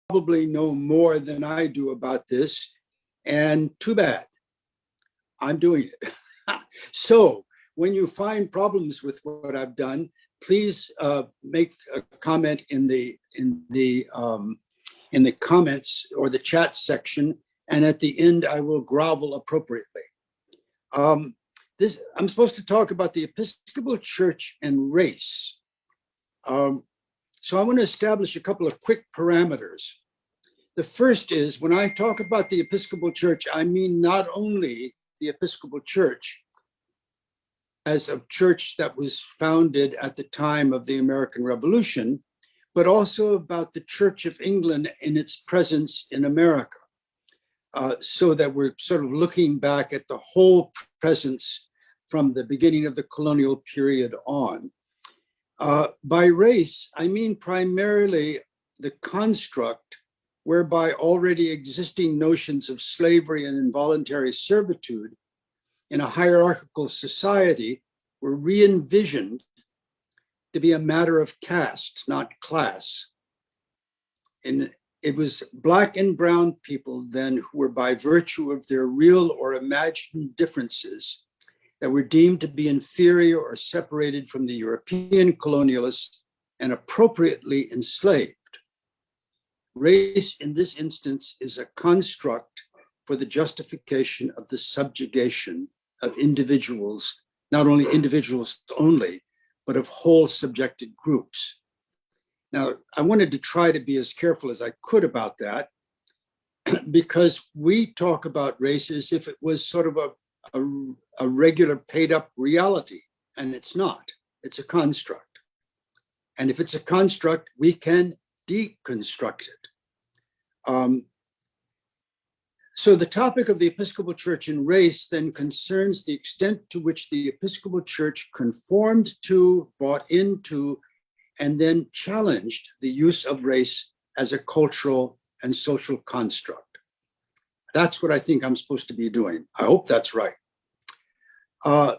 probably know more than I do about this, and too bad. I'm doing it. So when you find problems with what I've done, please make a comment in the comments or the chat section, and at the end I will grovel appropriately. I'm supposed to talk about the Episcopal Church and race. So I want to establish a couple of quick parameters. The first is, when I talk about the Episcopal Church, I mean not only the Episcopal Church as a church that was founded at the time of the American Revolution, but also about the Church of England in its presence in America. So that we're sort of looking back at the whole presence from the beginning of the colonial period on. By race, I mean primarily the construct whereby already existing notions of slavery and involuntary servitude in a hierarchical society were re-envisioned to be a matter of caste, not class. And it was Black and brown people then who were, by virtue of their real or imagined differences, that were deemed to be inferior or separated from the European colonialists and appropriately enslaved. Race in this instance is a construct for the justification of the subjugation of individuals, not only individuals only, but of whole subjected groups. Now, I wanted to try to be as careful as I could about that, because we talk about race as if it was sort of a regular paid up reality, and it's not. It's a construct. And if it's a construct, we can deconstruct it. So the topic of the Episcopal Church and race then concerns the extent to which the Episcopal Church conformed to, bought into, and then challenged the use of race as a cultural and social construct. That's what I think I'm supposed to be doing. I hope that's right.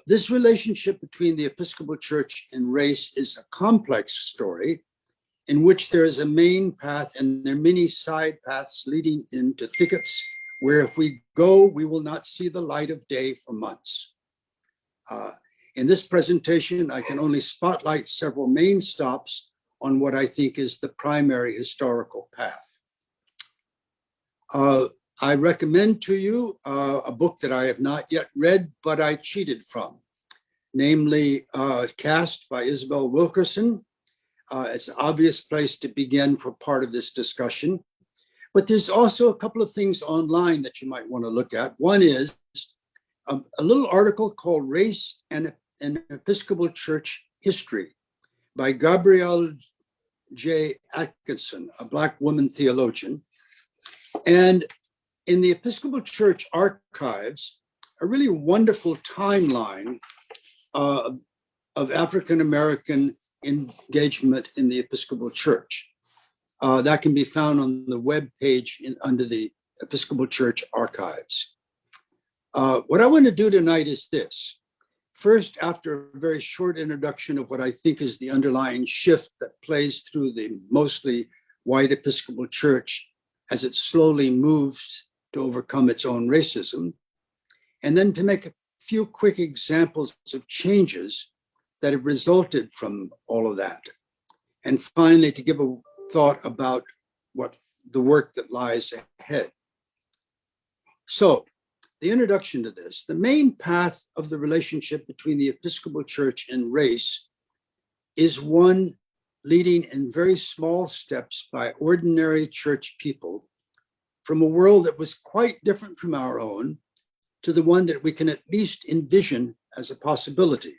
This relationship between the Episcopal Church and race is a complex story in which there is a main path and there are many side paths leading into thickets where if we go, we will not see the light of day for months. In this presentation, I can only spotlight several main stops on what I think is the primary historical path. I recommend to you a book that I have not yet read, but I cheated from, namely Caste by Isabel Wilkerson. It's an obvious place to begin for part of this discussion. But there's also a couple of things online that you might want to look at. One is a little article called Race and Episcopal Church History by Gabrielle J. Atkinson, a Black woman theologian. And in the Episcopal Church archives, a really wonderful timeline of African-American engagement in the Episcopal Church. That can be found on the web page under the Episcopal Church archives. What I want to do tonight is this. First, after a very short introduction of what I think is the underlying shift that plays through the mostly white Episcopal Church as it slowly moves to overcome its own racism, and then to make a few quick examples of changes that have resulted from all of that. And finally, to give a thought about what the work that lies ahead. So, the introduction to this, the main path of the relationship between the Episcopal Church and race is one leading in very small steps by ordinary church people from a world that was quite different from our own to the one that we can at least envision as a possibility.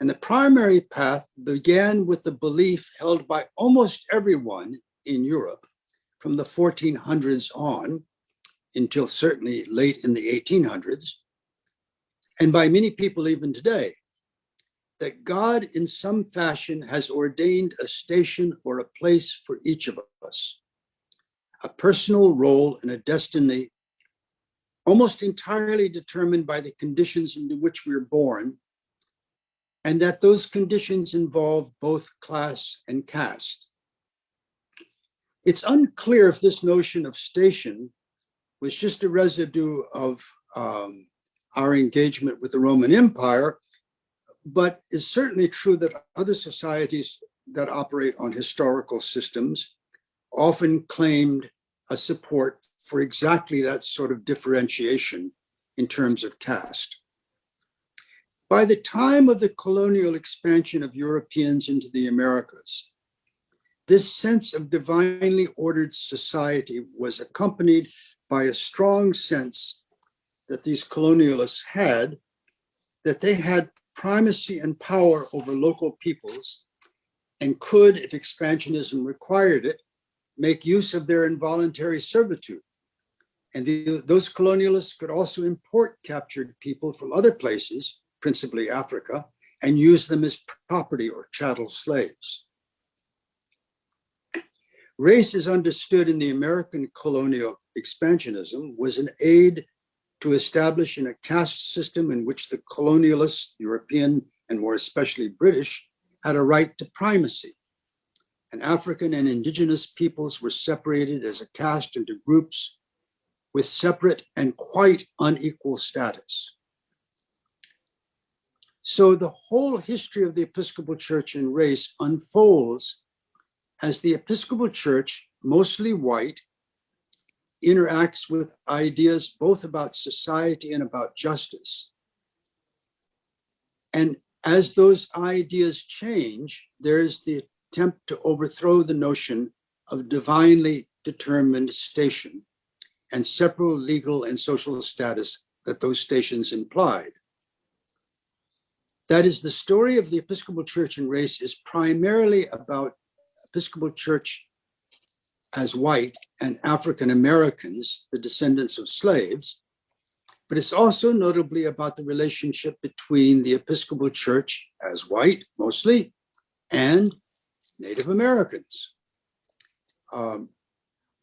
And the primary path began with the belief held by almost everyone in Europe from the 1400s on until certainly late in the 1800s, and by many people even today, that God in some fashion has ordained a station or a place for each of us, a personal role and a destiny almost entirely determined by the conditions into which we're born, and that those conditions involve both class and caste. It's unclear if this notion of station was just a residue of our engagement with the Roman Empire, but it's certainly true that other societies that operate on historical systems often claimed a support for exactly that sort of differentiation in terms of caste. By the time of the colonial expansion of Europeans into the Americas, this sense of divinely ordered society was accompanied by a strong sense that these colonialists had, that they had primacy and power over local peoples and could, if expansionism required it, make use of their involuntary servitude. And those colonialists could also import captured people from other places, principally Africa, and use them as property or chattel slaves. Race, as understood in the American colonial expansionism, was an aid to establishing a caste system in which the colonialists, European and more especially British, had a right to primacy. And African and indigenous peoples were separated as a caste into groups with separate and quite unequal status. So the whole history of the Episcopal Church and race unfolds as the Episcopal Church, mostly white, interacts with ideas both about society and about justice. And as those ideas change, there is the attempt to overthrow the notion of divinely determined station and several legal and social status that those stations implied. That is, the story of the Episcopal Church and race is primarily about Episcopal Church as white and African Americans, the descendants of slaves, but it's also notably about the relationship between the Episcopal Church as white, mostly, and Native Americans.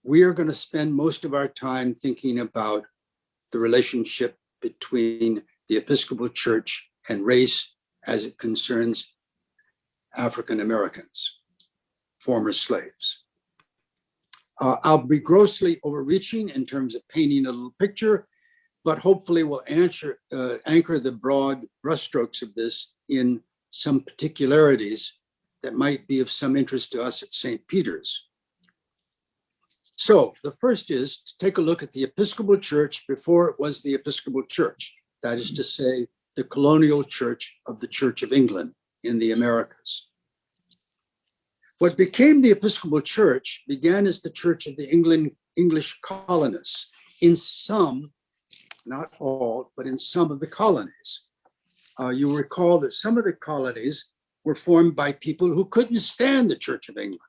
We are going to spend most of our time thinking about the relationship between the Episcopal Church and race as it concerns African Americans, former slaves. I'll be grossly overreaching in terms of painting a little picture, but hopefully we'll anchor the broad brushstrokes of this in some particularities that might be of some interest to us at St. Peter's. So the first is to take a look at the Episcopal Church before it was the Episcopal Church, that is to say, the colonial church of the Church of England in the Americas. What became the Episcopal Church began as the church of the English colonists in some, not all, but in some of the colonies. You recall that some of the colonies were formed by people who couldn't stand the Church of England.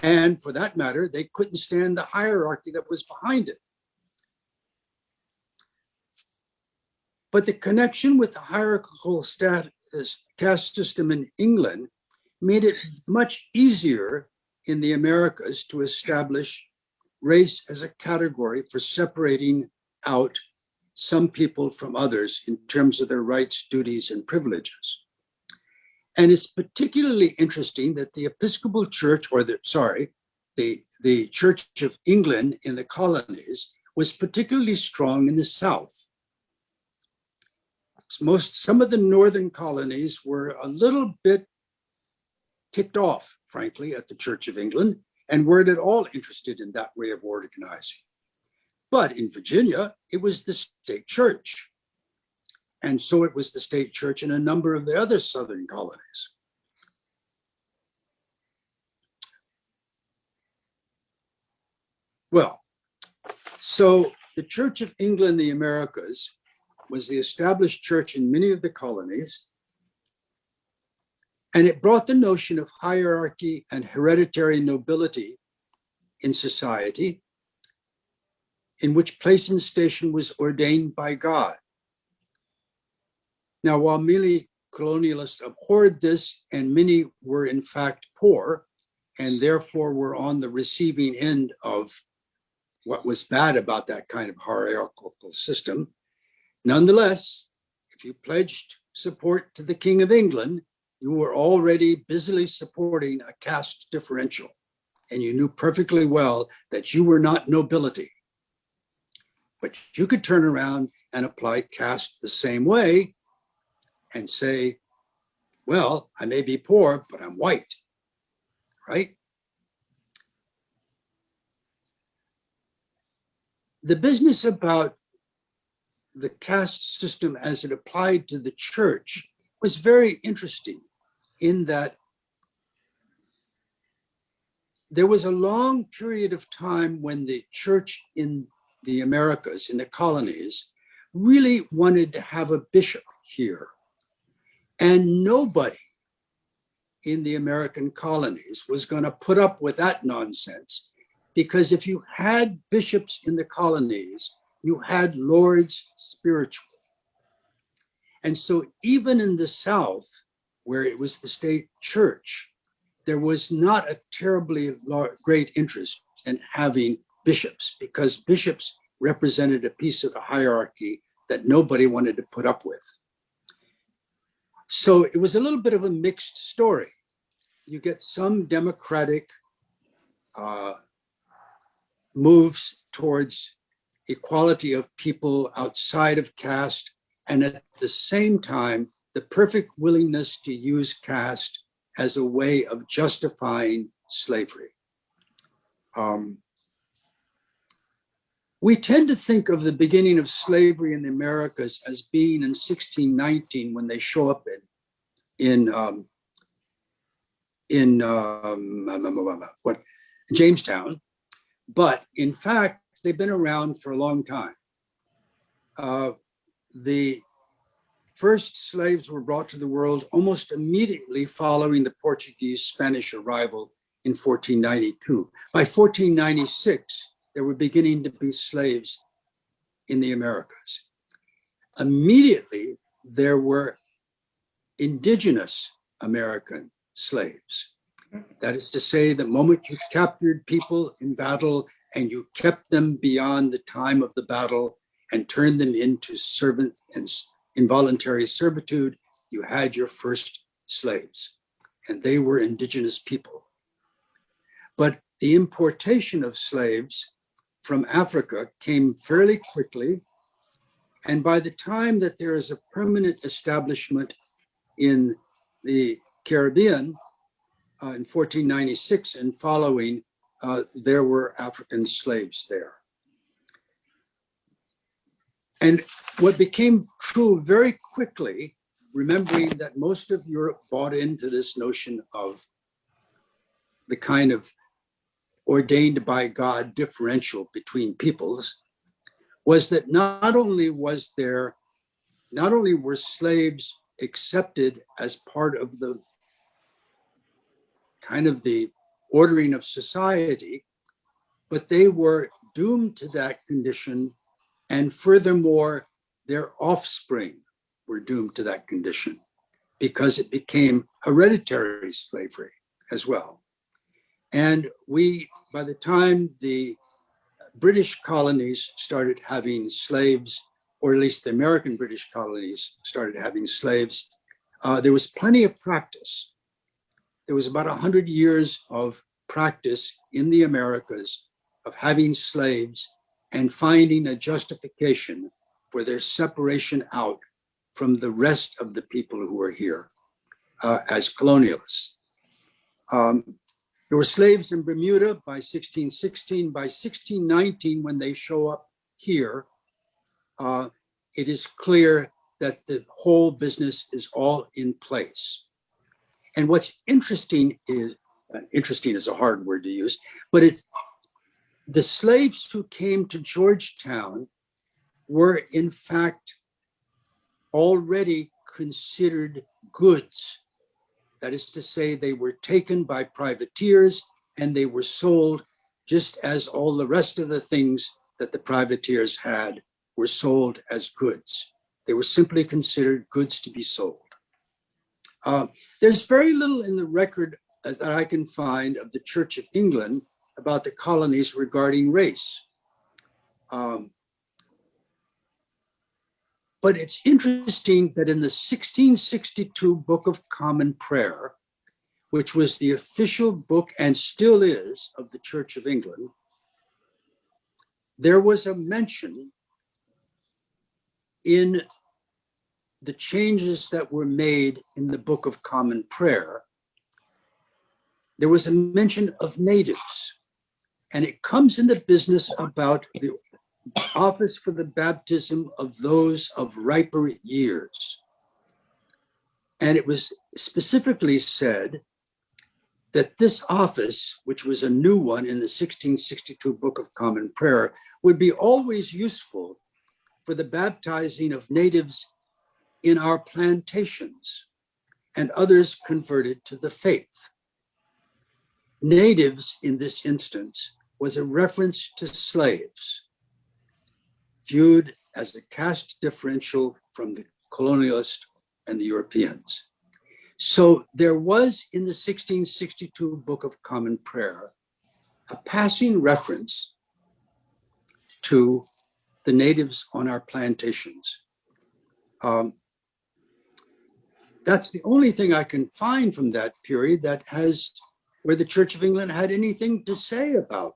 And for that matter, they couldn't stand the hierarchy that was behind it. But the connection with the hierarchical caste system in England made it much easier in the Americas to establish race as a category for separating out some people from others in terms of their rights, duties, and privileges. And it's particularly interesting that the Episcopal Church, or the Church of England in the colonies was particularly strong in the South. Some of the northern colonies were a little bit ticked off, frankly, at the Church of England and weren't at all interested in that way of organizing. But in Virginia, it was the state church. And so it was the state church in a number of the other southern colonies. Well, so the Church of England, the Americas, was the established church in many of the colonies, and it brought the notion of hierarchy and hereditary nobility in society, in which place and station was ordained by God. Now, while many colonialists abhorred this, and many were in fact poor, and therefore were on the receiving end of what was bad about that kind of hierarchical system, nonetheless, if you pledged support to the King of England, you were already busily supporting a caste differential. and you knew perfectly well that you were not nobility. But you could turn around and apply caste the same way and say, well, I may be poor, but I'm white, right? The business about the caste system as it applied to the church was very interesting in that there was a long period of time when the church in the Americas, in the colonies, really wanted to have a bishop here. And nobody in the American colonies was going to put up with that nonsense, because if you had bishops in the colonies, you had lords spiritual. And so even in the South, where it was the state church, there was not a terribly great interest in having bishops, because bishops represented a piece of the hierarchy that nobody wanted to put up with. So it was a little bit of a mixed story. You get some democratic moves towards equality of people outside of caste, and at the same time, the perfect willingness to use caste as a way of justifying slavery. We tend to think of the beginning of slavery in the Americas as being in 1619, when they show up in Jamestown, but in fact, they've been around for a long time. The first slaves were brought to the world almost immediately following the Portuguese-Spanish arrival in 1492. By 1496, there were beginning to be slaves in the Americas. Immediately, there were indigenous American slaves. That is to say, the moment you captured people in battle and you kept them beyond the time of the battle and turned them into servant and involuntary servitude, you had your first slaves, and they were indigenous people. But the importation of slaves from Africa came fairly quickly, and by the time that there is a permanent establishment in the Caribbean, in 1496 and following, there were African slaves there. And what became true very quickly, remembering that most of Europe bought into this notion of the kind of ordained by God differential between peoples, was that not only were slaves accepted as part of the kind of the ordering of society, but they were doomed to that condition. And furthermore, their offspring were doomed to that condition, because it became hereditary slavery as well. And by the time the British colonies started having slaves, or at least the American British colonies started having slaves, there was plenty of practice. There was about 100 years of practice in the Americas of having slaves and finding a justification for their separation out from the rest of the people who were here as colonialists. There were slaves in Bermuda by 1616. By 1619, when they show up here, it is clear that the whole business is all in place. And what's interesting is a hard word to use, but the slaves who came to Georgetown were in fact already considered goods. That is to say, they were taken by privateers and they were sold just as all the rest of the things that the privateers had were sold as goods. They were simply considered goods to be sold. There's very little in the record that I can find of the Church of England about the colonies regarding race. But it's interesting that in the 1662 Book of Common Prayer, which was the official book and still is of the Church of England, there was a mention in the changes that were made in the Book of Common Prayer. There was a mention of natives, and it comes in the business about the office for the baptism of those of riper years. And it was specifically said that this office, which was a new one in the 1662 Book of Common Prayer, would be always useful for the baptizing of natives in our plantations and others converted to the faith. Natives in this instance was a reference to slaves, viewed as a caste differential from the colonialists and the Europeans. So there was in the 1662 Book of Common Prayer a passing reference to the natives on our plantations. That's the only thing I can find from that period that has, where the Church of England had anything to say about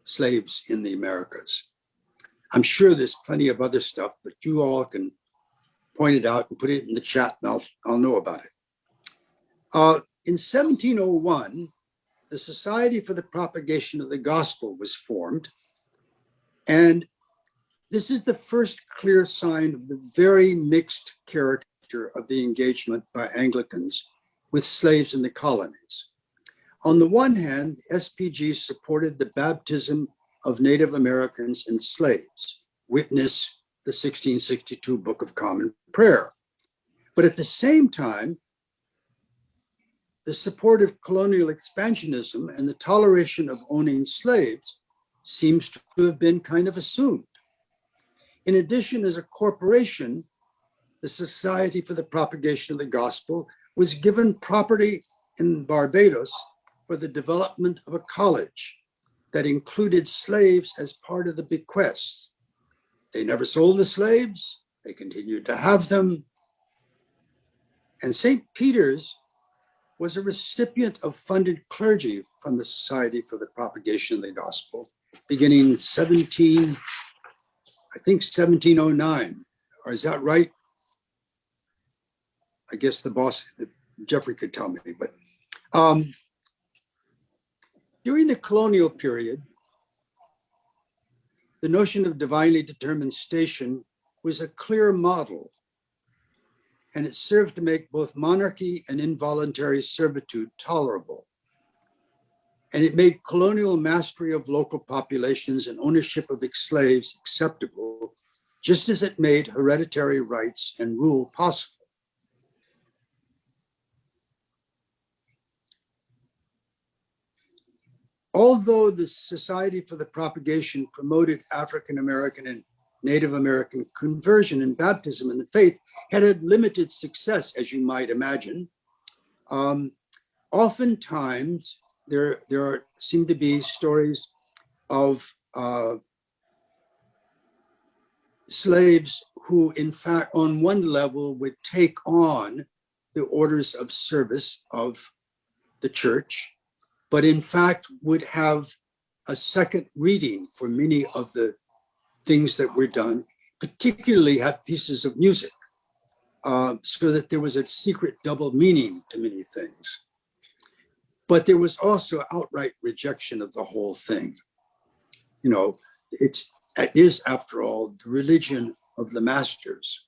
slaves in the Americas. I'm sure there's plenty of other stuff, but you all can point it out and put it in the chat and I'll know about it. In 1701, the Society for the Propagation of the Gospel was formed. And this is the first clear sign of the very mixed character of the engagement by Anglicans with slaves in the colonies. On the one hand, the SPG supported the baptism of Native Americans and slaves, witness the 1662 Book of Common Prayer. But at the same time, the support of colonial expansionism and the toleration of owning slaves seems to have been kind of assumed. In addition, as a corporation, the Society for the Propagation of the Gospel was given property in Barbados for the development of a college that included slaves as part of the bequests. They never sold the slaves, they continued to have them. And St. Peter's was a recipient of funded clergy from the Society for the Propagation of the Gospel, beginning 1709. Or is that right? I guess the boss, Jeffrey could tell me, but during the colonial period, the notion of divinely determined station was a clear model, and it served to make both monarchy and involuntary servitude tolerable. And it made colonial mastery of local populations and ownership of slaves acceptable, just as it made hereditary rights and rule possible. Although the Society for the Propagation promoted African American and Native American conversion and baptism in the faith, had limited success, as you might imagine. Oftentimes, there seem to be stories of slaves who, in fact, on one level would take on the orders of service of the church, but in fact would have a second reading for many of the things that were done, particularly have pieces of music, so that there was a secret double meaning to many things. But there was also outright rejection of the whole thing. You know, it is, after all, the religion of the masters.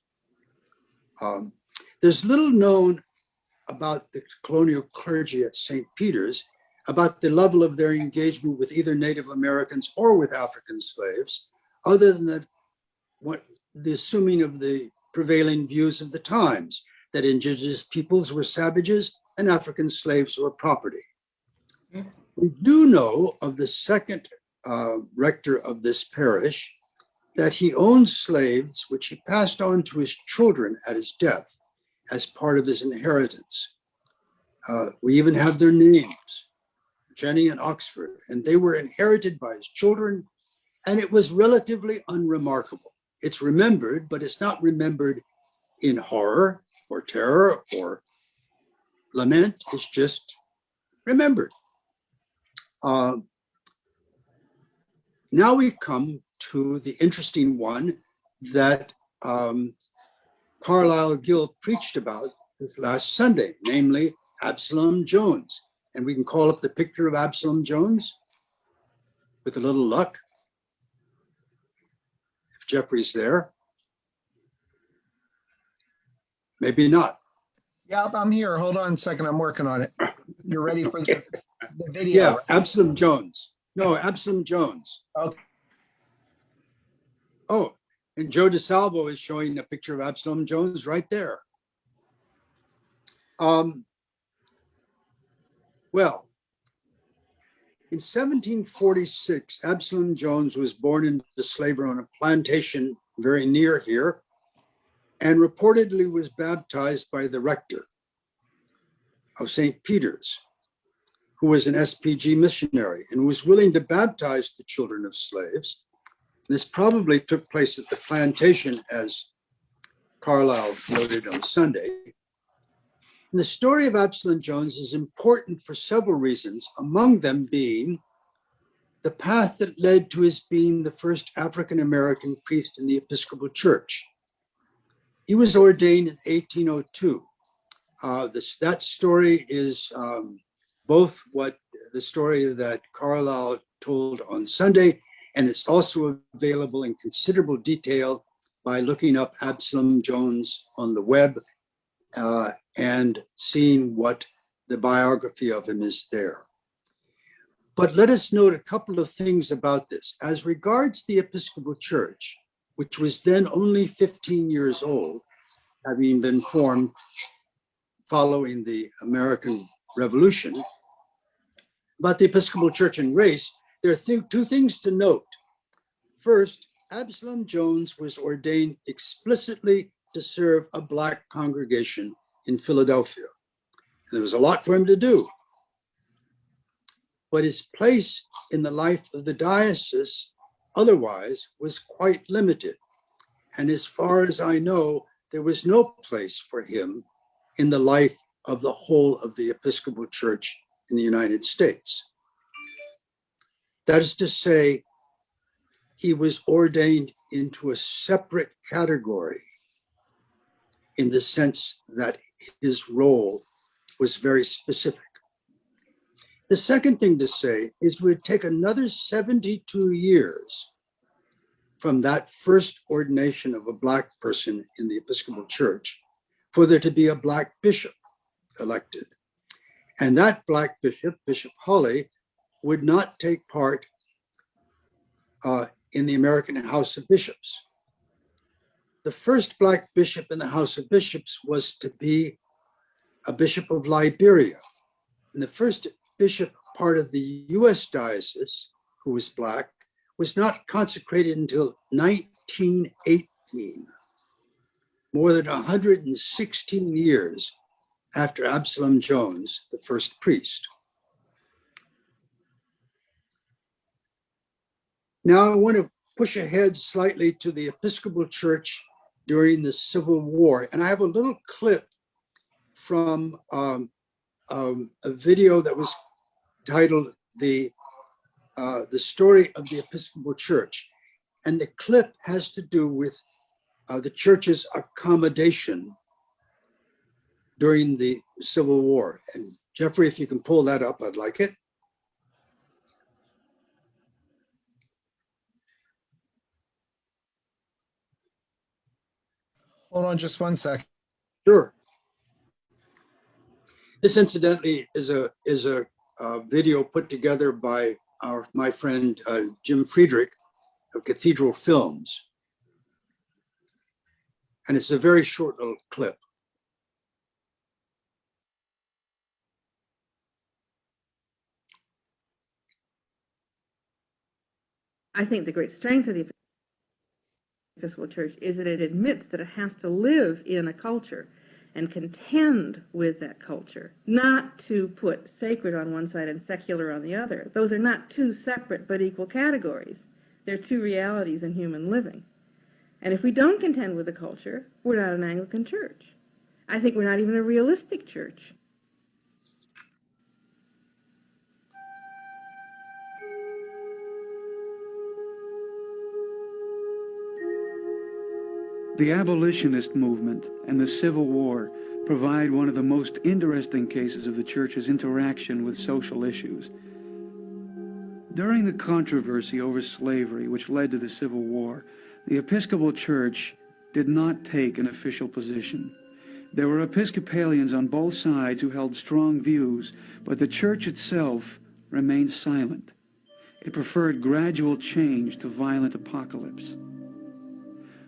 There's little known about the colonial clergy at St. Peter's, about the level of their engagement with either Native Americans or with African slaves, other than the assuming of the prevailing views of the times, that indigenous peoples were savages and African slaves were property. We do know of the second rector of this parish that he owned slaves, which he passed on to his children at his death as part of his inheritance. We even have their names, Jenny and Oxford, and they were inherited by his children, and it was relatively unremarkable. It's remembered, but it's not remembered in horror or terror or lament is just remembered. Now we come to the interesting one that Carlyle Gill preached about this last Sunday, namely Absalom Jones. And we can call up the picture of Absalom Jones with a little luck, if Jeffrey's there. Maybe not. Yep, I'm here. Hold on a second. I'm working on it. You're ready for the video? Yeah, right? Absalom Jones. No, Absalom Jones. Okay. Oh, and Joe DeSalvo is showing a picture of Absalom Jones right there. Well, in 1746, Absalom Jones was born into slavery on a plantation very near here, and reportedly was baptized by the rector of St. Peter's, who was an SPG missionary and was willing to baptize the children of slaves. This probably took place at the plantation, as Carlyle noted on Sunday. And the story of Absalom Jones is important for several reasons, among them being the path that led to his being the first African-American priest in the Episcopal Church. He was ordained in 1802. That story is both what the story that Carlyle told on Sunday, and it's also available in considerable detail by looking up Absalom Jones on the web and seeing what the biography of him is there. But let us note a couple of things about this. As regards the Episcopal Church, which was then only 15 years old, having been formed following the American Revolution, about the Episcopal Church and race, there are two things to note. First, Absalom Jones was ordained explicitly to serve a Black congregation in Philadelphia. And there was a lot for him to do. But his place in the life of the diocese otherwise was quite limited. And as far as I know, there was no place for him in the life of the whole of the Episcopal Church in the United States. That is to say, he was ordained into a separate category in the sense that his role was very specific. The second thing to say is it would take another 72 years from that first ordination of a Black person in the Episcopal Church for there to be a Black bishop elected. And that Black bishop, Bishop Hawley, would not take part in the American House of Bishops. The first Black bishop in the House of Bishops was to be a bishop of Liberia. And the first bishop part of the US diocese, who was Black, was not consecrated until 1918, more than 116 years after Absalom Jones, the first priest. Now I want to push ahead slightly to the Episcopal Church during the Civil War. And I have a little clip from a video that was titled The Story of the Episcopal Church. And the clip has to do with the church's accommodation during the Civil War. And Jeffrey, if you can pull that up, I'd like it. Hold on just one second. Sure. This, incidentally, is a video put together by my friend Jim Friedrich of Cathedral Films, and it's a very short little clip. I think the great strength of the Episcopal Church is that it admits that it has to live in a culture and contend with that culture, not to put sacred on one side and secular on the other. Those are not two separate but equal categories. They're two realities in human living. And if we don't contend with the culture, we're not an Anglican church. I think we're not even a realistic church. The abolitionist movement and the Civil War provide one of the most interesting cases of the church's interaction with social issues. During the controversy over slavery, which led to the Civil War, the Episcopal Church did not take an official position. There were Episcopalians on both sides who held strong views, but the church itself remained silent. It preferred gradual change to violent apocalypse.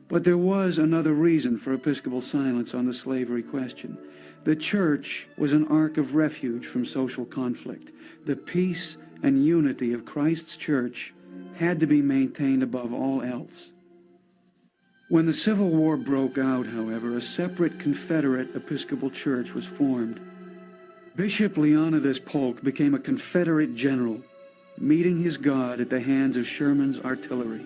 But there was another reason for Episcopal silence on the slavery question. The church was an ark of refuge from social conflict. The peace and unity of Christ's church had to be maintained above all else. When the Civil War broke out, however, a separate Confederate Episcopal Church was formed. Bishop Leonidas Polk became a Confederate general, meeting his God at the hands of Sherman's artillery.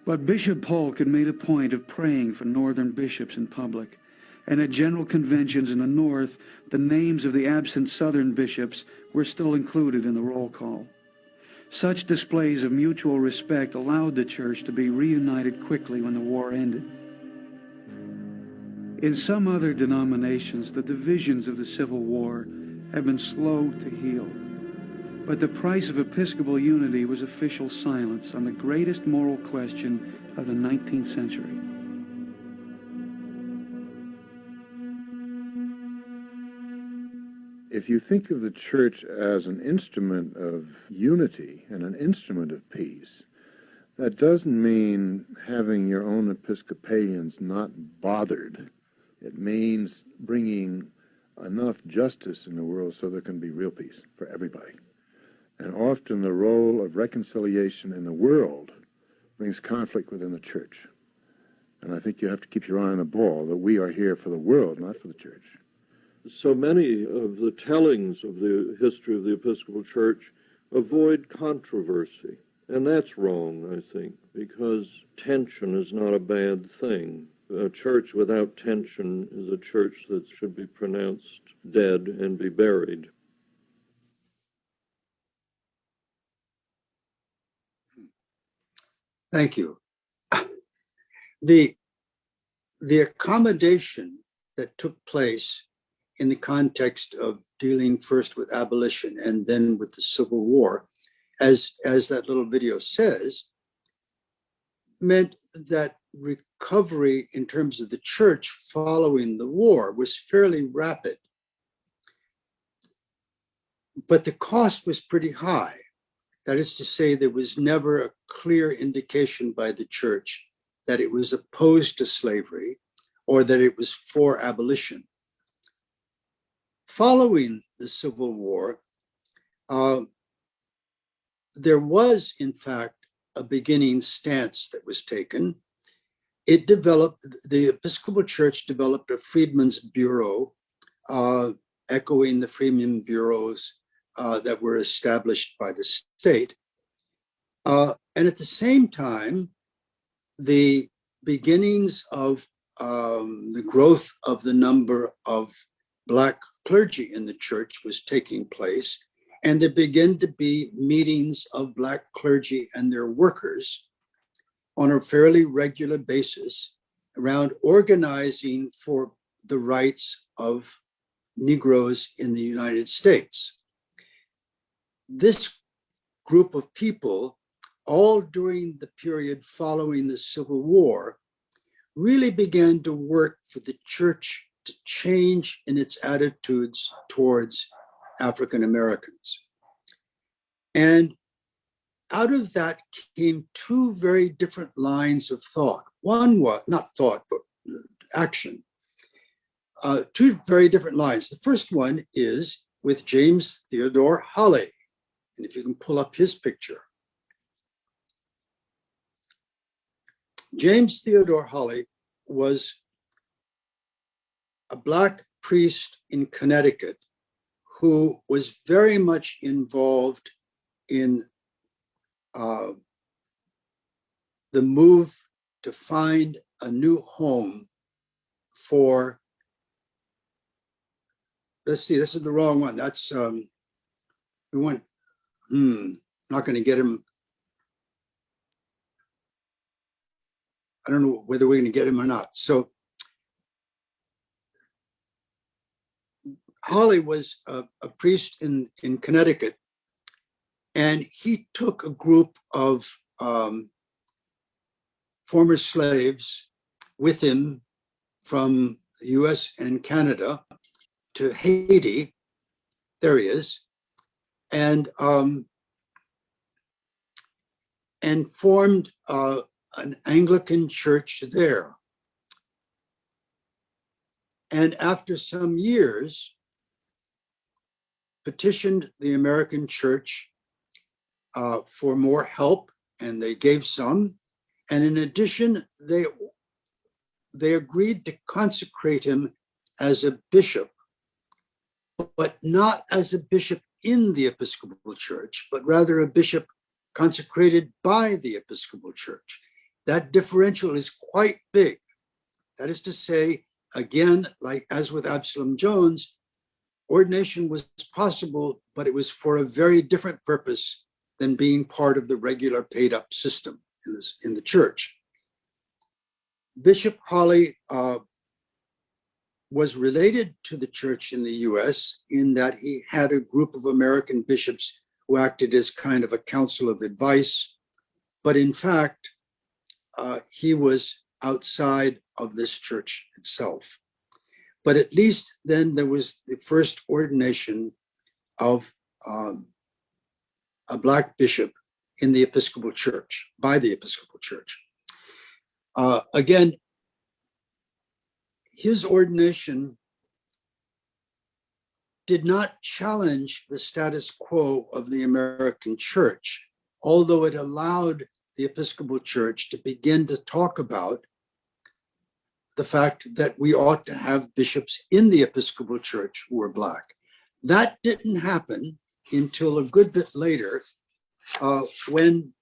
But Bishop Polk had made a point of praying for Northern bishops in public, and at general conventions in the North, the names of the absent Southern bishops were still included in the roll call. Such displays of mutual respect allowed the church to be reunited quickly when the war ended. In some other denominations, the divisions of the Civil War have been slow to heal. But the price of Episcopal unity was official silence on the greatest moral question of the 19th century. If you think of the church as an instrument of unity and an instrument of peace, that doesn't mean having your own Episcopalians not bothered. It means bringing enough justice in the world so there can be real peace for everybody. And often the role of reconciliation in the world brings conflict within the church. And I think you have to keep your eye on the ball, that we are here for the world, not for the church. So many of the tellings of the history of the Episcopal Church avoid controversy. And that's wrong, I think, because tension is not a bad thing. A church without tension is a church that should be pronounced dead and be buried. Thank you. The accommodation that took place in the context of dealing first with abolition and then with the Civil War, as that little video says, meant that recovery in terms of the church following the war was fairly rapid. But the cost was pretty high. That is to say, there was never a clear indication by the church that it was opposed to slavery or that it was for abolition. Following the Civil War, there was, in fact, a beginning stance that was taken. It developed, the Episcopal Church developed a Freedmen's Bureau, echoing the Freedmen Bureaus that were established by the state. And at the same time, the beginnings of the growth of the number of Black clergy in the church was taking place, and there began to be meetings of Black clergy and their workers on a fairly regular basis around organizing for the rights of Negroes in the United States. This group of people, all during the period following the Civil War, really began to work for the church to change in its attitudes towards African Americans. And out of that came two very different lines of thought. One was, not thought, but action. Two very different lines. The first one is with James Theodore Holly. And if you can pull up his picture. James Theodore Holly was a Black priest in Connecticut who was very much involved in the move to find a new home for, let's see, this is the wrong one. That's, we went, not going to get him. I don't know whether we're going to get him or not. So Hawley was a priest in Connecticut, and he took a group of former slaves with him from the US and Canada to Haiti. There he is. And formed an Anglican church there. And after some years, petitioned the American church for more help, and they gave some. And in addition, they agreed to consecrate him as a bishop, but not as a bishop in the Episcopal Church, but rather a bishop consecrated by the Episcopal Church. That differential is quite big. That is to say, again, like as with Absalom Jones, ordination was possible, but it was for a very different purpose than being part of the regular paid up system in the church. Bishop Hawley was related to the church in the US in that he had a group of American bishops who acted as kind of a council of advice. But in fact, he was outside of this church itself. But at least then there was the first ordination of a Black bishop in the Episcopal Church, by the Episcopal Church. Again, his ordination did not challenge the status quo of the American church, although it allowed the Episcopal Church to begin to talk about the fact that we ought to have bishops in the Episcopal Church who were Black. That didn't happen until a good bit later, when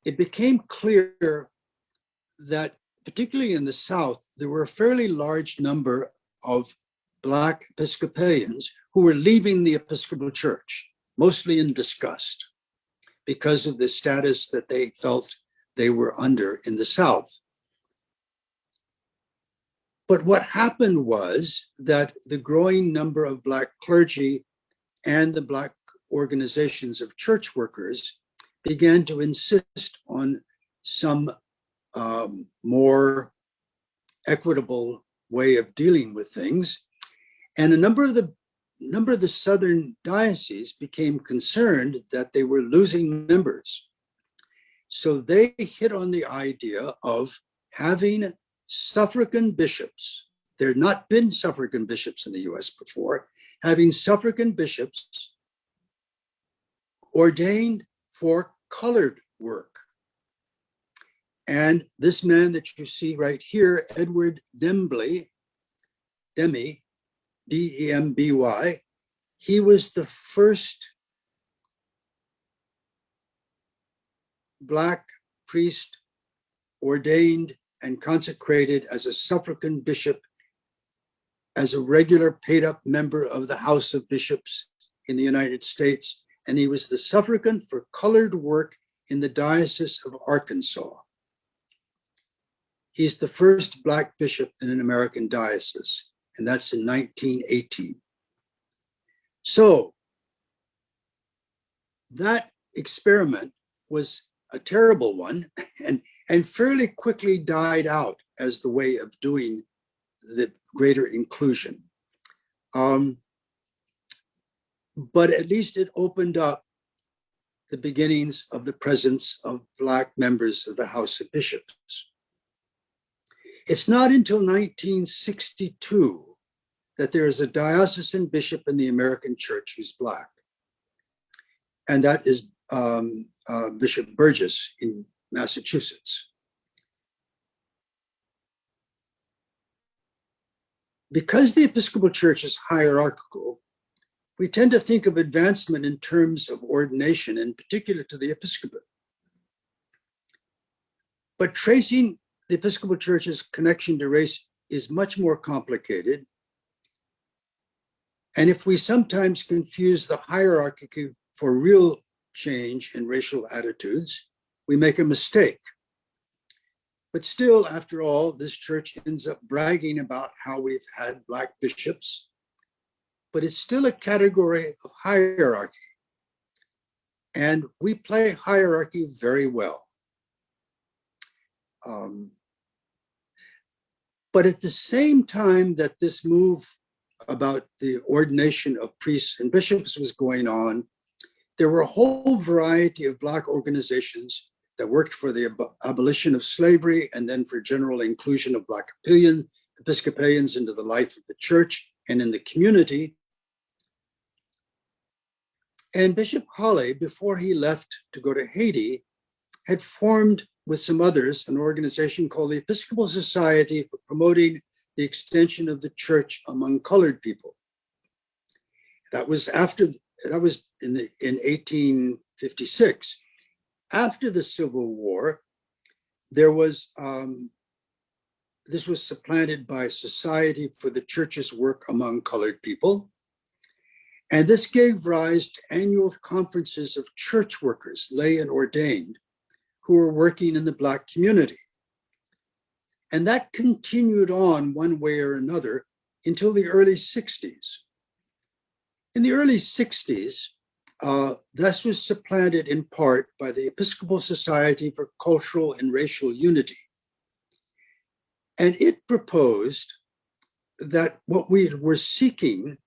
it became clear that, particularly in the South, there were a fairly large number of Black Episcopalians who were leaving the Episcopal Church, mostly in disgust because of the status that they felt they were under in the South. But what happened was that the growing number of Black clergy and the Black organizations of church workers began to insist on some more equitable way of dealing with things. And a number of the southern dioceses became concerned that they were losing members. So they hit on the idea of having suffragan bishops. There had not been suffragan bishops in the US before, having suffragan bishops ordained for colored work. And this man that you see right here, Edward Demy, D-E-M-B-Y, he was the first Black priest ordained and consecrated as a suffragan bishop, as a regular paid up member of the House of Bishops in the United States. And he was the suffragan for colored work in the Diocese of Arkansas. He's the first Black bishop in an American diocese, and that's in 1918. So that experiment was a terrible one and fairly quickly died out as the way of doing the greater inclusion. But at least it opened up the beginnings of the presence of Black members of the House of Bishops. It's not until 1962 that there is a diocesan bishop in the American church who's Black. And that is Bishop Burgess in Massachusetts. Because the Episcopal Church is hierarchical, we tend to think of advancement in terms of ordination, in particular to the episcopate. But tracing the Episcopal Church's connection to race is much more complicated. And if we sometimes confuse the hierarchy for real change in racial attitudes, we make a mistake. But still, after all, this church ends up bragging about how we've had Black bishops, but it's still a category of hierarchy. And we play hierarchy very well. But at the same time that this move about the ordination of priests and bishops was going on, there were a whole variety of Black organizations that worked for the abolition of slavery and then for general inclusion of Black Episcopalians into the life of the church and in the community. And Bishop Hawley, before he left to go to Haiti, had formed with some others an organization called the Episcopal Society for Promoting the Extension of the Church Among Colored People. That was in 1856. After the Civil War, there was this was supplanted by Society for the Church's Work Among Colored People. And this gave rise to annual conferences of church workers, lay and ordained, who were working in the Black community. And that continued on one way or another until the early 60s. In the early 60s, this was supplanted in part by the Episcopal Society for Cultural and Racial Unity. And it proposed that what we were seeking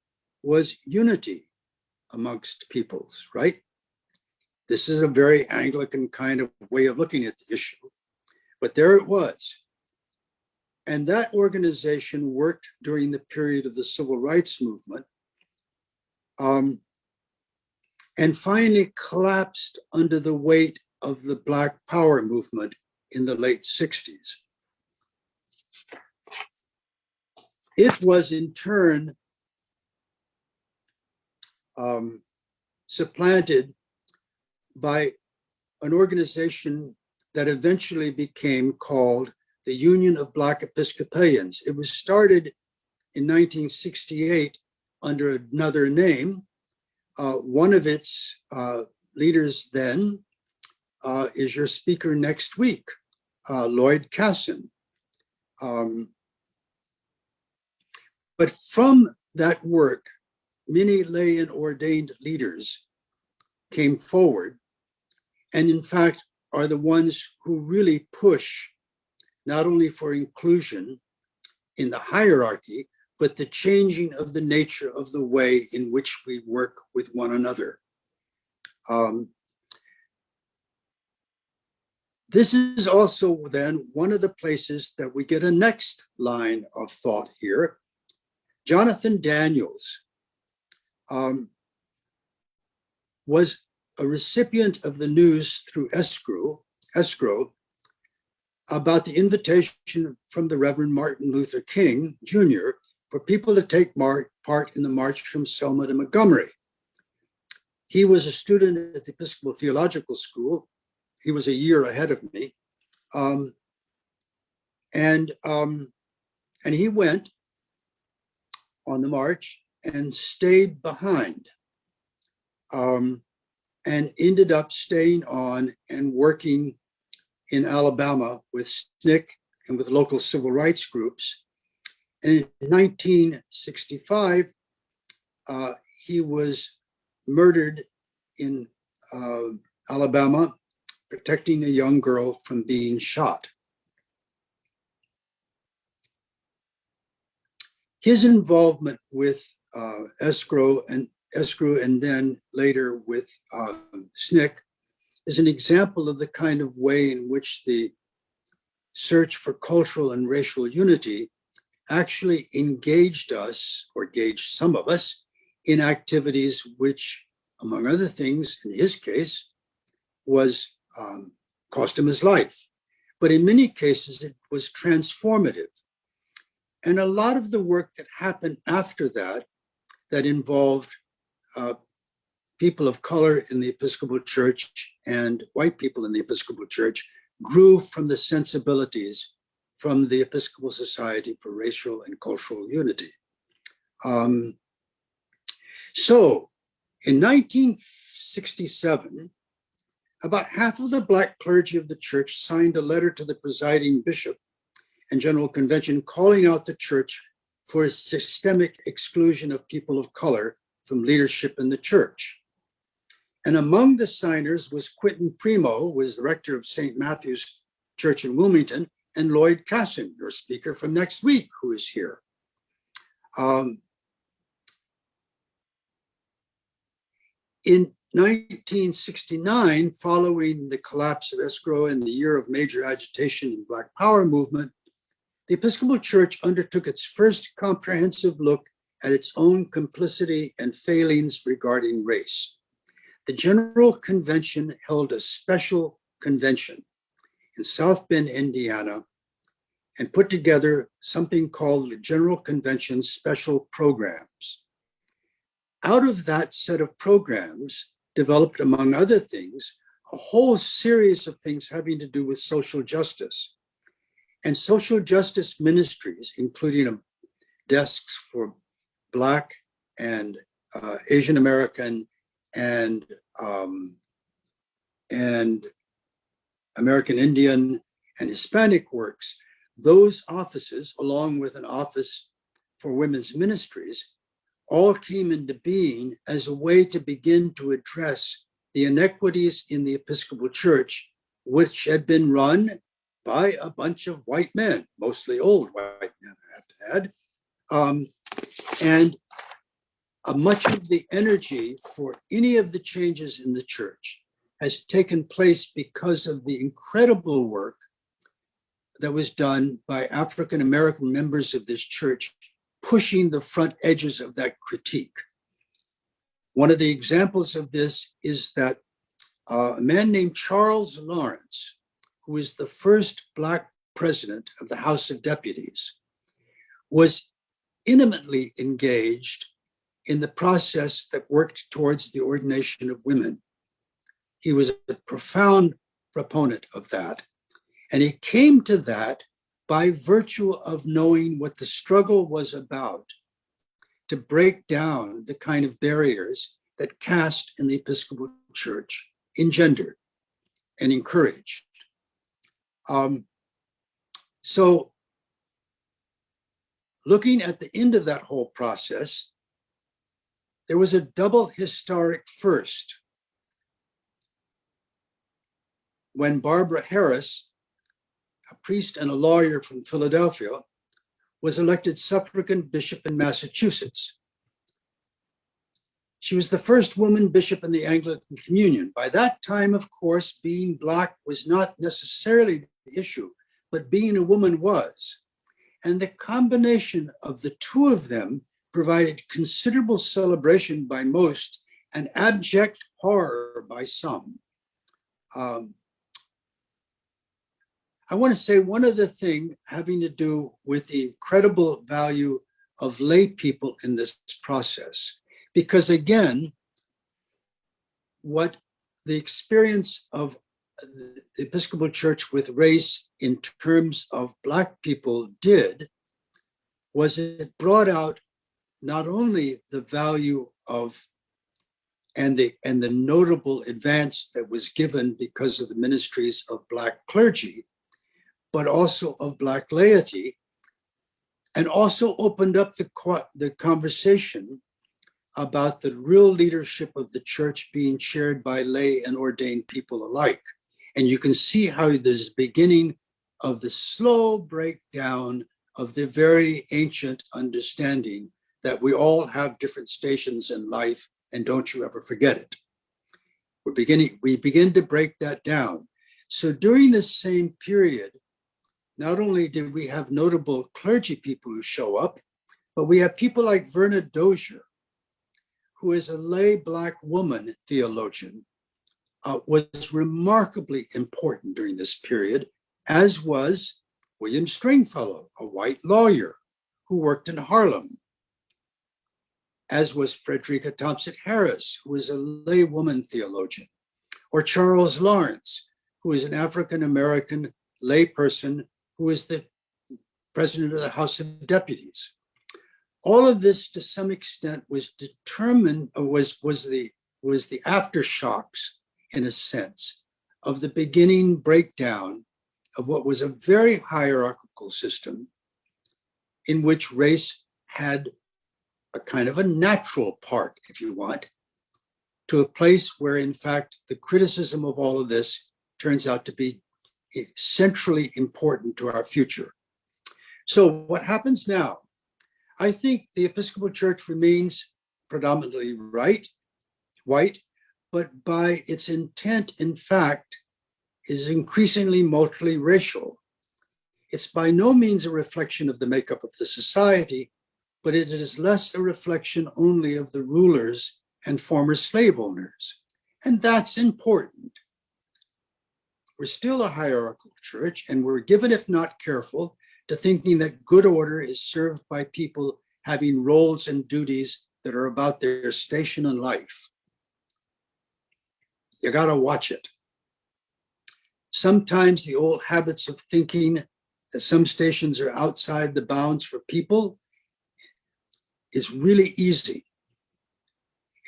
was unity amongst peoples, right? This is a very Anglican kind of way of looking at the issue, but there it was. And that organization worked during the period of the Civil Rights Movement, and finally collapsed under the weight of the Black Power movement in the late 60s. It was in turn supplanted by an organization that eventually became called the Union of Black Episcopalians. It was started in 1968 under another name. One of its leaders then is your speaker next week, Lloyd Casson. But from that work, many lay and ordained leaders came forward, and in fact are the ones who really push not only for inclusion in the hierarchy, but the changing of the nature of the way in which we work with one another. This is also then one of the places that we get a next line of thought here. Jonathan Daniels was a recipient of the news through escrow about the invitation from the Reverend Martin Luther King Jr. for people to take part in the march from Selma to Montgomery. He was a student at the Episcopal Theological School. He was a year ahead of me. And he went on the march and stayed behind, and ended up staying on and working in Alabama with SNCC and with local civil rights groups. And in 1965, he was murdered in Alabama, protecting a young girl from being shot. His involvement with escrow and then later with SNCC is an example of the kind of way in which the search for cultural and racial unity actually engaged us, or engaged some of us, in activities which, among other things, in his case, was cost him his life. But in many cases, it was transformative. And a lot of the work that happened after that, that involved people of color in the Episcopal Church and white people in the Episcopal Church, grew from the sensibilities from the Episcopal Society for Racial and Cultural Unity. So in 1967, about half of the Black clergy of the church signed a letter to the presiding bishop and General Convention calling out the church for a systemic exclusion of people of color from leadership in the church. And among the signers was Quentin Primo, who was the rector of St. Matthew's Church in Wilmington, and Lloyd Casson, your speaker from next week, who is here. In 1969, following the collapse of escrow and the year of major agitation in Black Power movement, the Episcopal Church undertook its first comprehensive look at its own complicity and failings regarding race. The General Convention held a special convention in South Bend, Indiana, and put together something called the General Convention Special Programs. Out of that set of programs developed, among other things, a whole series of things having to do with social justice. And social justice ministries, including desks for Black and Asian American and American Indian and Hispanic works, those offices, along with an office for women's ministries, all came into being as a way to begin to address the inequities in the Episcopal Church, which had been run by a bunch of white men, mostly old white men, I have to add. And much of the energy for any of the changes in the church has taken place because of the incredible work that was done by African American members of this church, pushing the front edges of that critique. One of the examples of this is that a man named Charles Lawrence, who is the first Black president of the House of Deputies, was intimately engaged in the process that worked towards the ordination of women. He was a profound proponent of that. And he came to that by virtue of knowing what the struggle was about to break down the kind of barriers that caste in the Episcopal Church engendered and encouraged. So looking at the end of that whole process, there was a double historic first when Barbara Harris, a priest and a lawyer from Philadelphia, was elected suffragan bishop in Massachusetts. She was the first woman bishop in the Anglican Communion. By that time, of course, being Black was not necessarily the issue, but being a woman was. And the combination of the two of them provided considerable celebration by most and abject horror by some. I want to say one other thing having to do with the incredible value of lay people in this process. Because again, what the experience of the Episcopal Church with race in terms of Black people did was it brought out not only the value of and the notable advance that was given because of the ministries of Black clergy, but also of Black laity, and also opened up the conversation about the real leadership of the church being shared by lay and ordained people alike. And you can see how this beginning of the slow breakdown of the very ancient understanding that we all have different stations in life, and don't you ever forget it. We begin to break that down. So during this same period, not only did we have notable clergy people who show up, but we have people like Verna Dozier, who is a lay Black woman theologian, was remarkably important during this period, as was William Stringfellow, a white lawyer who worked in Harlem, as was Frederica Thompson Harris, who is a lay woman theologian, or Charles Lawrence, who is an African-American lay person who is the president of the House of Deputies. All of this, to some extent, was determined, was the aftershocks, in a sense, of the beginning breakdown of what was a very hierarchical system in which race had a kind of a natural part, if you want, to a place where, in fact, the criticism of all of this turns out to be centrally important to our future. So what happens now? I think the Episcopal Church remains predominantly white, but by its intent, in fact, is increasingly multiracial. It's by no means a reflection of the makeup of the society, but it is less a reflection only of the rulers and former slave owners. And that's important. We're still a hierarchical church, and we're given, if not careful, to thinking that good order is served by people having roles and duties that are about their station in life. You gotta watch it. Sometimes the old habits of thinking that some stations are outside the bounds for people is really easy.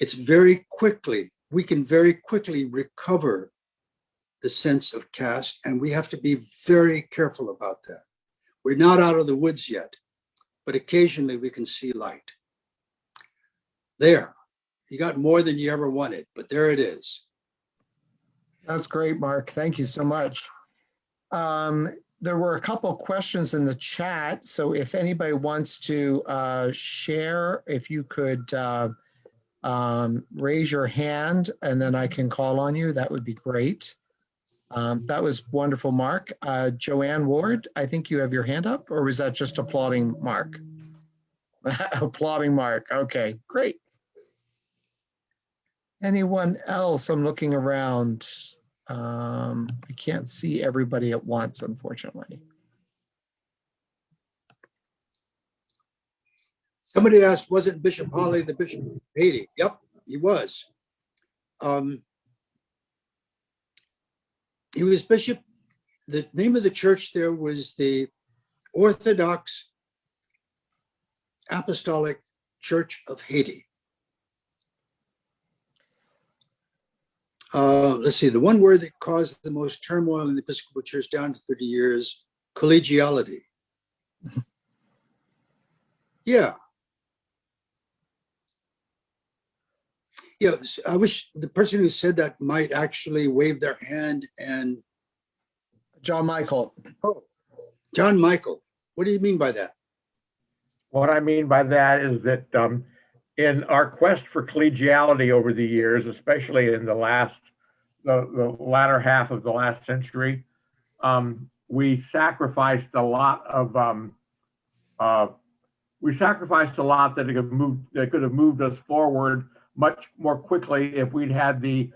We can very quickly recover the sense of caste, and we have to be very careful about that. We're not out of the woods yet, but occasionally we can see light. There, you got more than you ever wanted, but there it is. That's great, Mark. Thank you so much. There were a couple of questions in the chat. So if anybody wants to share, if you could raise your hand and then I can call on you, that would be great. That was wonderful, Mark. Joanne Ward, I think you have your hand up, or was that just applauding Mark? Applauding Mark. Okay, great. Anyone else? I'm looking around. I can't see everybody at once, unfortunately. Somebody asked, wasn't Bishop Hawley the Bishop of Haiti? Yep, he was. He was bishop. The name of the church there was the Orthodox Apostolic Church of Haiti. Let's see, the one word that caused the most turmoil in the Episcopal Church down to 30 years, collegiality. Yeah. Yeah, I wish the person who said that might actually wave their hand and. John Michael. Oh, John Michael, what do you mean by that? What I mean by that is that in our quest for collegiality over the years, especially in the latter half of the last century, we sacrificed a lot that could have moved us forward much more quickly if we'd had the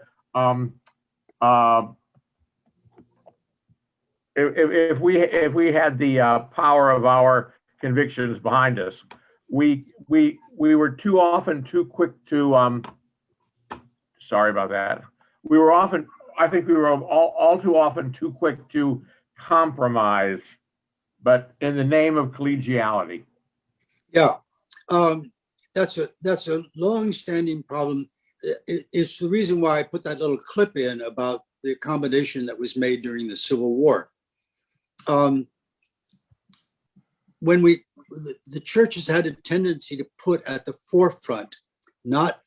if we had the power of our convictions behind us. We were too often too quick to sorry about that. I think we were all too often too quick to compromise, but in the name of collegiality. Yeah, that's a long-standing problem. It's the reason why I put that little clip in about the accommodation that was made during the Civil War. When the church has had a tendency to put at the forefront, not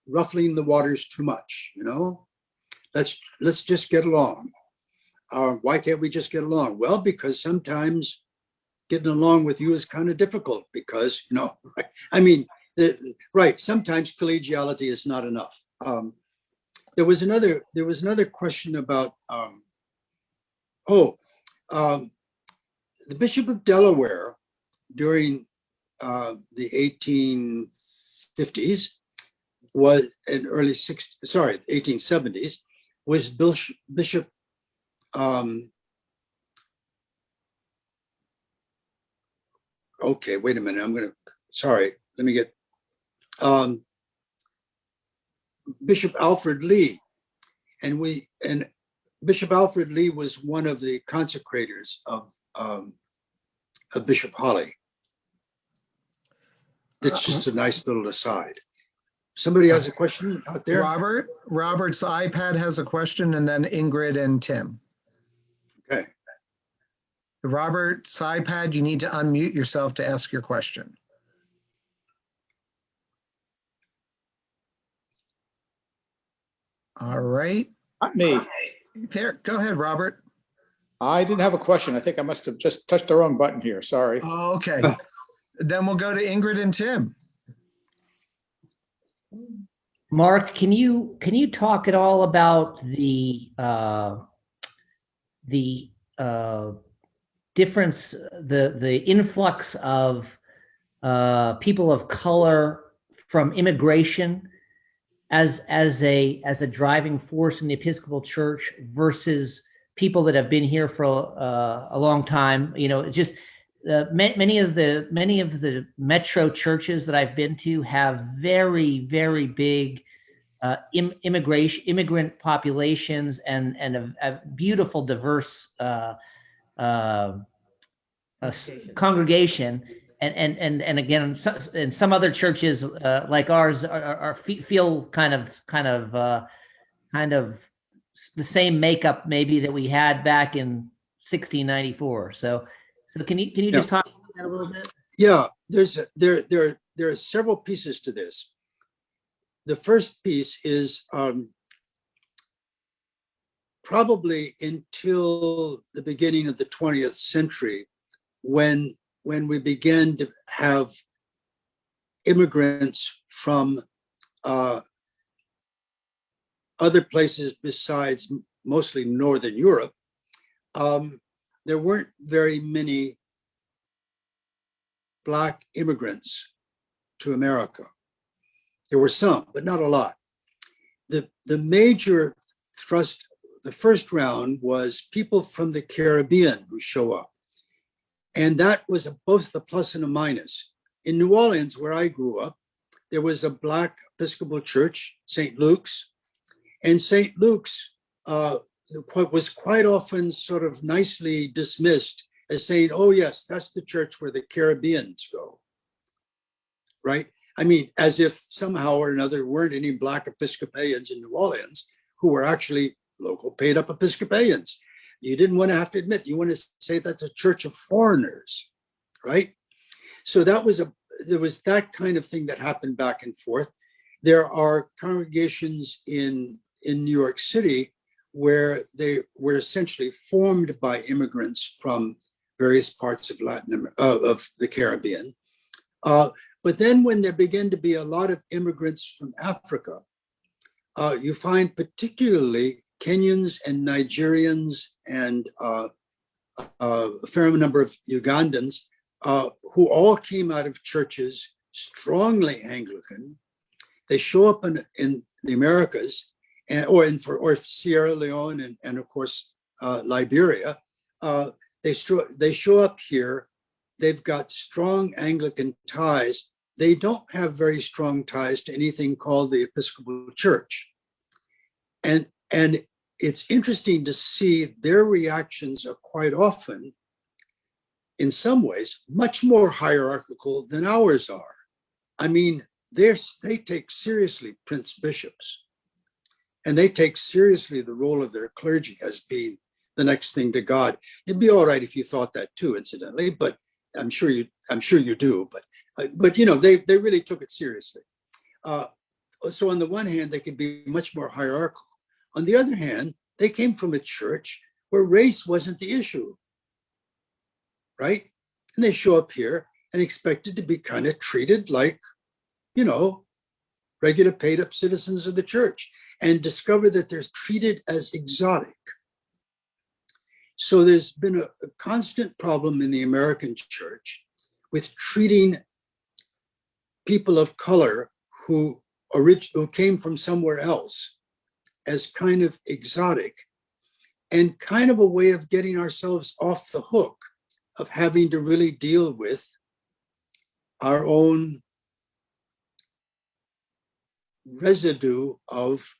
ruffling the waters too much, you know. Let's just get along. Why can't we just get along? Well, because sometimes getting along with you is kind of difficult because, you know, I mean, right. Sometimes collegiality is not enough. There was another question about, the Bishop of Delaware during the 1850s was in early 1870s was Bishop okay, wait a minute. Let me get Bishop Alfred Lee. And Bishop Alfred Lee was one of the consecrators of Bishop Hawley. It's just a nice little aside. Somebody has a question out there? Robert's iPad has a question, and then Ingrid and Tim. Okay. Robert's iPad, you need to unmute yourself to ask your question. All right. Not me. There, go ahead, Robert. I didn't have a question. I think I must have just touched the wrong button here. Sorry. Oh, okay. Then we'll go to Ingrid and Tim. Mark, can you talk at all about the difference, the influx of people of color from immigration as a driving force in the Episcopal Church versus people that have been here for a long time? You know, just many of the metro churches that I've been to have very, very big immigrant populations and a beautiful, diverse congregation. And again, and some other churches like ours feel kind of the same makeup maybe that we had back in 1694. So can you just talk about that a little bit? Yeah, there are several pieces to this. The first piece is probably until the beginning of the 20th century, when we began to have immigrants from other places besides mostly Northern Europe, there weren't very many Black immigrants to America. There were some, but not a lot. The major thrust, the first round, was people from the Caribbean who show up. And that was both the plus and a minus. In New Orleans, where I grew up, there was a Black Episcopal Church, St. Luke's. And St. Luke's was quite often sort of nicely dismissed as saying, oh yes, that's the church where the Caribbeans go, right? I mean, as if somehow or another weren't any Black Episcopalians in New Orleans who were actually local paid up Episcopalians. You didn't want to have to admit, you want to say that's a church of foreigners, right? So there was that kind of thing that happened back and forth. There are congregations in New York City where they were essentially formed by immigrants from various parts of of the Caribbean. But then when there began to be a lot of immigrants from Africa, you find particularly Kenyans and Nigerians and a fair number of Ugandans who all came out of churches strongly Anglican. They show up in the Americas or Sierra Leone and of course Liberia. They show up here. They've got strong Anglican ties. They don't have very strong ties to anything called the Episcopal Church. And it's interesting to see their reactions are quite often, in some ways, much more hierarchical than ours are. I mean, they take seriously prince bishops, and they take seriously the role of their clergy as being the next thing to God. It'd be all right if you thought that too, incidentally, but I'm sure you do. But you know, they really took it seriously. So on the one hand, they could be much more hierarchical. On the other hand, they came from a church where race wasn't the issue, right? And they show up here and expected to be kind of treated like, you know, regular paid up citizens of the church, and discover that they're treated as exotic. So there's been a constant problem in the American church with treating people of color who came from somewhere else as kind of exotic, and kind of a way of getting ourselves off the hook of having to really deal with our own residue of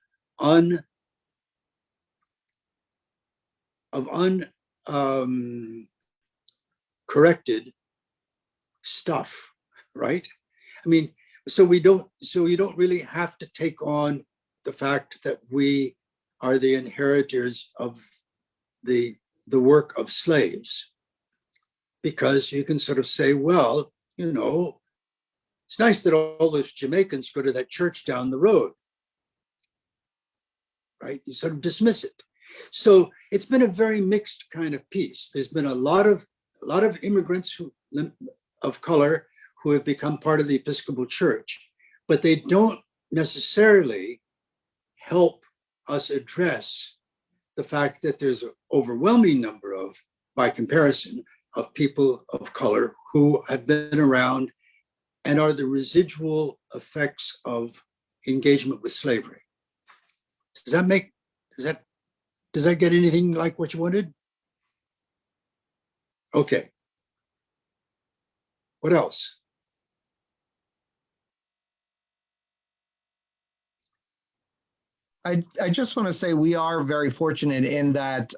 corrected stuff, right? I mean, so you don't really have to take on the fact that we are the inheritors of the work of slaves, because you can sort of say, well, you know, it's nice that all those Jamaicans go to that church down the road, right? You sort of dismiss it. So it's been a very mixed kind of piece. There's been a lot of immigrants of color who have become part of the Episcopal Church, but they don't necessarily help us address the fact that there's an overwhelming number of, by comparison, of people of color who have been around and are the residual effects of engagement with slavery. Does that get anything like what you wanted? Okay. What else? I just want to say we are very fortunate in that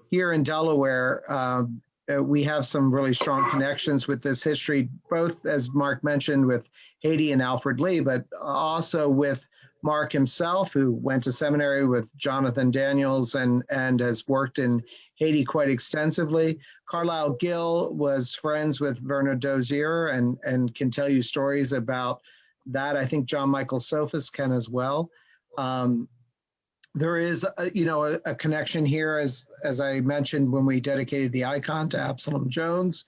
here in Delaware, we have some really strong connections with this history, both, as Mark mentioned, with Haiti and Alfred Lee, but also with Mark himself, who went to seminary with Jonathan Daniels and has worked in Haiti quite extensively. Carlisle Gill was friends with Werner Dozier and can tell you stories about that. I think John Michael Sophus can as well. There is, a connection here, as I mentioned when we dedicated the icon to Absalom Jones,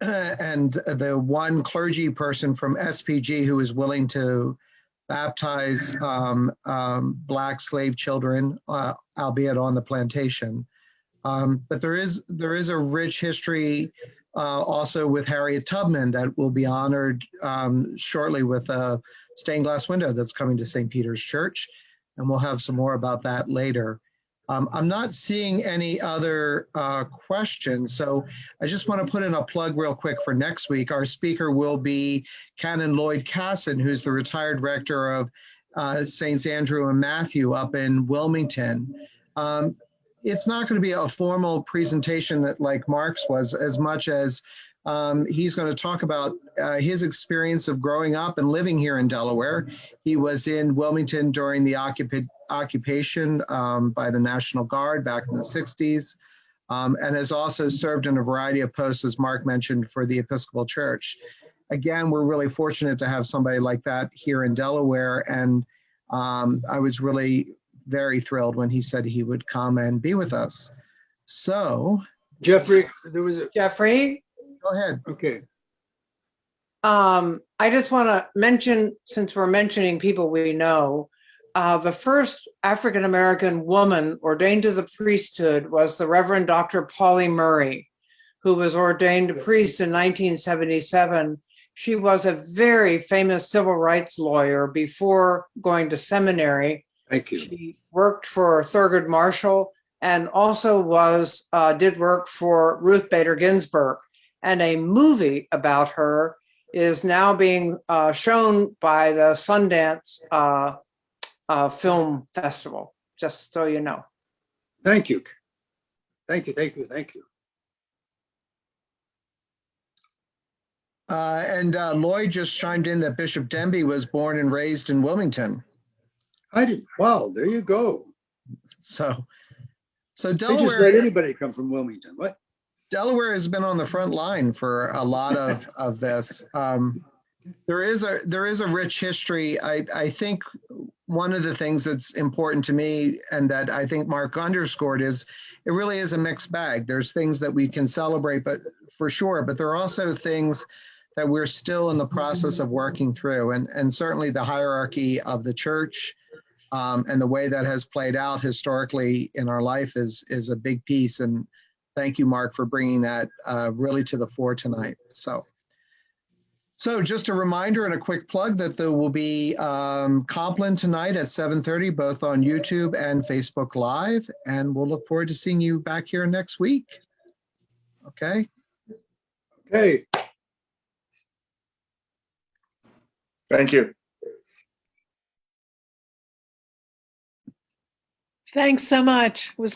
and the one clergy person from SPG who is willing to baptize Black slave children, albeit on the plantation. But there is a rich history also with Harriet Tubman that will be honored shortly with a stained glass window that's coming to St. Peter's Church. And we'll have some more about that later. I'm not seeing any other questions, so I just want to put in a plug real quick for next week. Our speaker will be Canon Lloyd Casson, who's the retired rector of Saints Andrew and Matthew up in Wilmington. It's not going to be a formal presentation that like Mark's was, as much as he's going to talk about his experience of growing up and living here in Delaware. He was in Wilmington during the occupation by the National Guard back in the 60s, and has also served in a variety of posts, as Mark mentioned, for the Episcopal Church. Again, we're really fortunate to have somebody like that here in Delaware, and I was really very thrilled when he said he would come and be with us. So, Jeffrey, there was a... Jeffrey? Go ahead. Okay. I just want to mention, since we're mentioning people we know, the first African-American woman ordained to the priesthood was the Reverend Dr. Polly Murray, who was ordained a priest in 1977. She was a very famous civil rights lawyer before going to seminary. Thank you. She worked for Thurgood Marshall and also did work for Ruth Bader Ginsburg. And a movie about her is now being shown by the Sundance Film Festival, just so you know. Thank you. Thank you, thank you, thank you. And Lloyd just chimed in that Bishop Denby was born and raised in Wilmington. I didn't. Wow, there you go. So They just Delaware, let anybody come from Wilmington. What? Delaware has been on the front line for a lot of this. There is a rich history. I think one of the things that's important to me, and that I think Mark underscored, is it really is a mixed bag. There's things that we can celebrate, but for sure, but there are also things that we're still in the process of working through, and certainly the hierarchy of the church and the way that has played out historically in our life is a big piece. And thank you, Mark, for bringing that really to the fore tonight. So just a reminder and a quick plug that there will be Compline tonight at 7:30, both on YouTube and Facebook Live. And we'll look forward to seeing you back here next week. Okay. Okay. Thank you. Thanks so much. It was